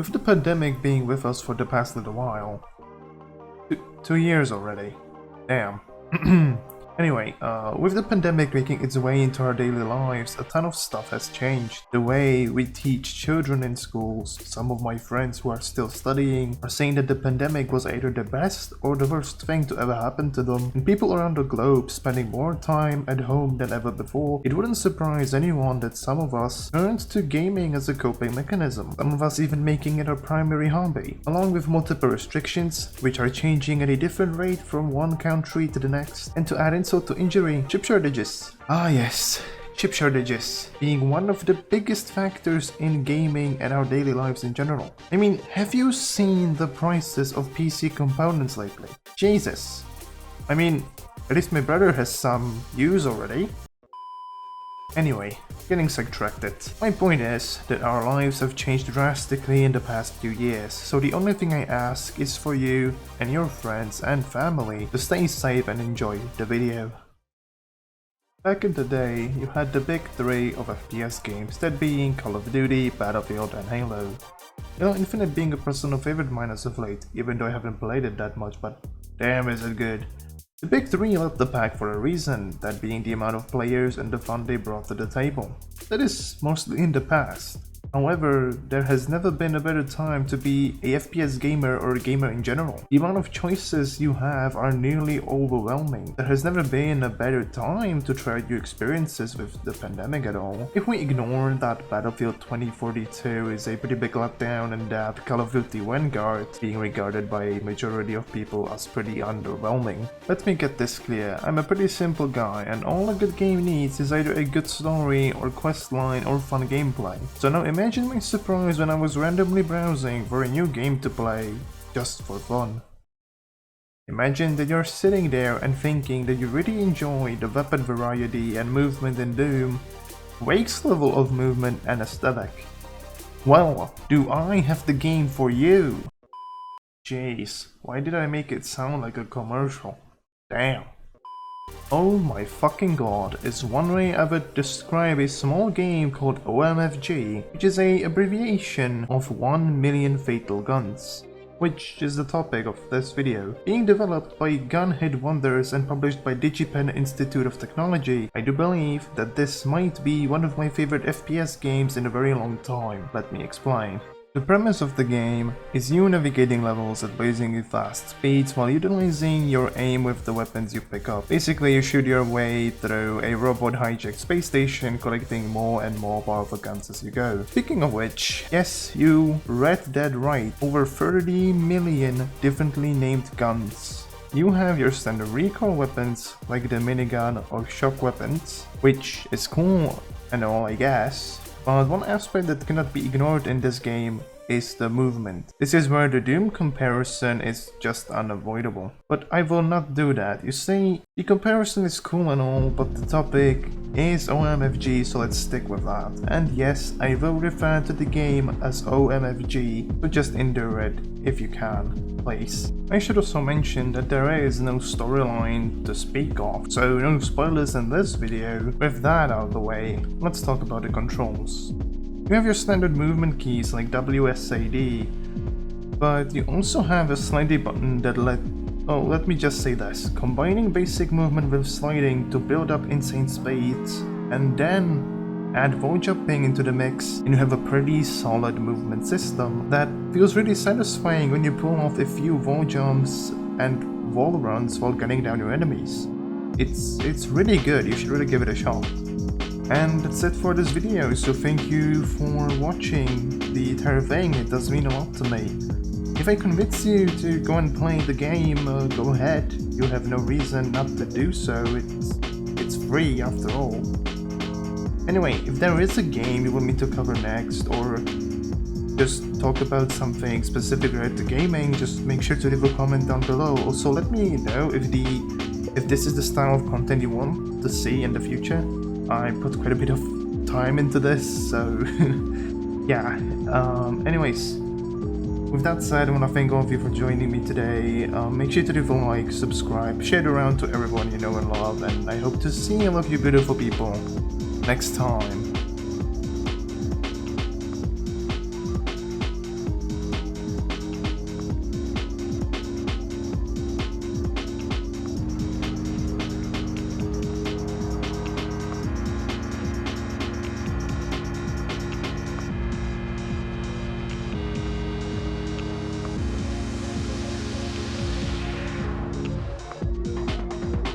With the pandemic being with us for the past little while, 2 years already, damn. Anyway, with the pandemic making its way into our daily lives, a ton of stuff has changed. The way we teach children in schools, some of my friends who are still studying are saying that the pandemic was either the best or the worst thing to ever happen to them, and people around the globe spending more time at home than ever before. It wouldn't surprise anyone that some of us turned to gaming as a coping mechanism, some of us even making it our primary hobby, along with multiple restrictions, which are changing at a different rate from one country to the next, and to add insult to injury, chip shortages. Ah yes, chip shortages being one of the biggest factors in gaming and our daily lives in general. I mean, have you seen the prices of PC components lately? Jesus. I mean, at least my brother has some use already. Anyway, getting sidetracked. My point is that our lives have changed drastically in the past few years, so the only thing I ask is for you and your friends and family to stay safe and enjoy the video. Back in the day, you had the big three of FPS games, that being Call of Duty, Battlefield and Halo. You know, Infinite being a personal favorite of mine as of late, even though I haven't played it that much, but damn is it good. The big three led the pack for a reason, that being the amount of players and the fun they brought to the table. That is mostly in the past. However, there has never been a better time to be a FPS gamer or a gamer in general. The amount of choices you have are nearly overwhelming. There has never been a better time to try new experiences with the pandemic at all. If we ignore that Battlefield 2042 is a pretty big letdown and that Call of Duty Vanguard being regarded by a majority of people as pretty underwhelming. Let me get this clear, I'm a pretty simple guy and all a good game needs is either a good story or quest line or fun gameplay. So now imagine my surprise when I was randomly browsing for a new game to play, just for fun. Imagine that you're sitting there and thinking that you really enjoy the weapon variety and movement in Doom, Wake's level of movement and aesthetic. Well, do I have the game for you? Jeez, why did I make it sound like a commercial? Damn. Oh my fucking god is one way I would describe a small game called omfg, which is an abbreviation of 1 million fatal guns, which is the topic of this video. Being developed by Gunhead Wonders and published by DigiPen Institute of Technology, I do believe that this might be one of my favorite FPS games in a very long time. Let me explain. The premise of the game is you navigating levels at blazingly fast speeds while utilizing your aim with the weapons you pick up. Basically, you shoot your way through a robot hijacked space station, collecting more and more powerful guns as you go. Speaking of which, yes, you read that right, over 30 million differently named guns. You have your standard recoil weapons like the minigun or shock weapons, which is cool and all I guess. But one aspect that cannot be ignored in this game is the movement. This is where the Doom comparison is just unavoidable. But I will not do that. You see, the comparison is cool and all, but the topic is OMFG, so let's stick with that. And yes, I will refer to the game as OMFG, so just endure it if you can, please. I should also mention that there is no storyline to speak of, so no spoilers in this video. With that out of the way, let's talk about the controls. You have your standard movement keys like WSAD, but you also have a slidey button that let me just say this, combining basic movement with sliding to build up insane speeds, and then add wall jumping into the mix, and you have a pretty solid movement system that feels really satisfying when you pull off a few wall jumps and wall runs while gunning down your enemies. It's really good, you should really give it a shot. And that's it for this video, so thank you for watching the entire thing, it does mean a lot to me. If I convince you to go and play the game, go ahead, you have no reason not to do so, it's free after all. Anyway, if there is a game you want me to cover next, or just talk about something specific related to gaming, just make sure to leave a comment down below. Also let me know if this is the style of content you want to see in the future. I put quite a bit of time into this, so yeah. Anyways, with that said, I want to thank all of you for joining me today. Make sure to leave a like, subscribe, share it around to everyone you know and love, and I hope to see all of you beautiful people next time.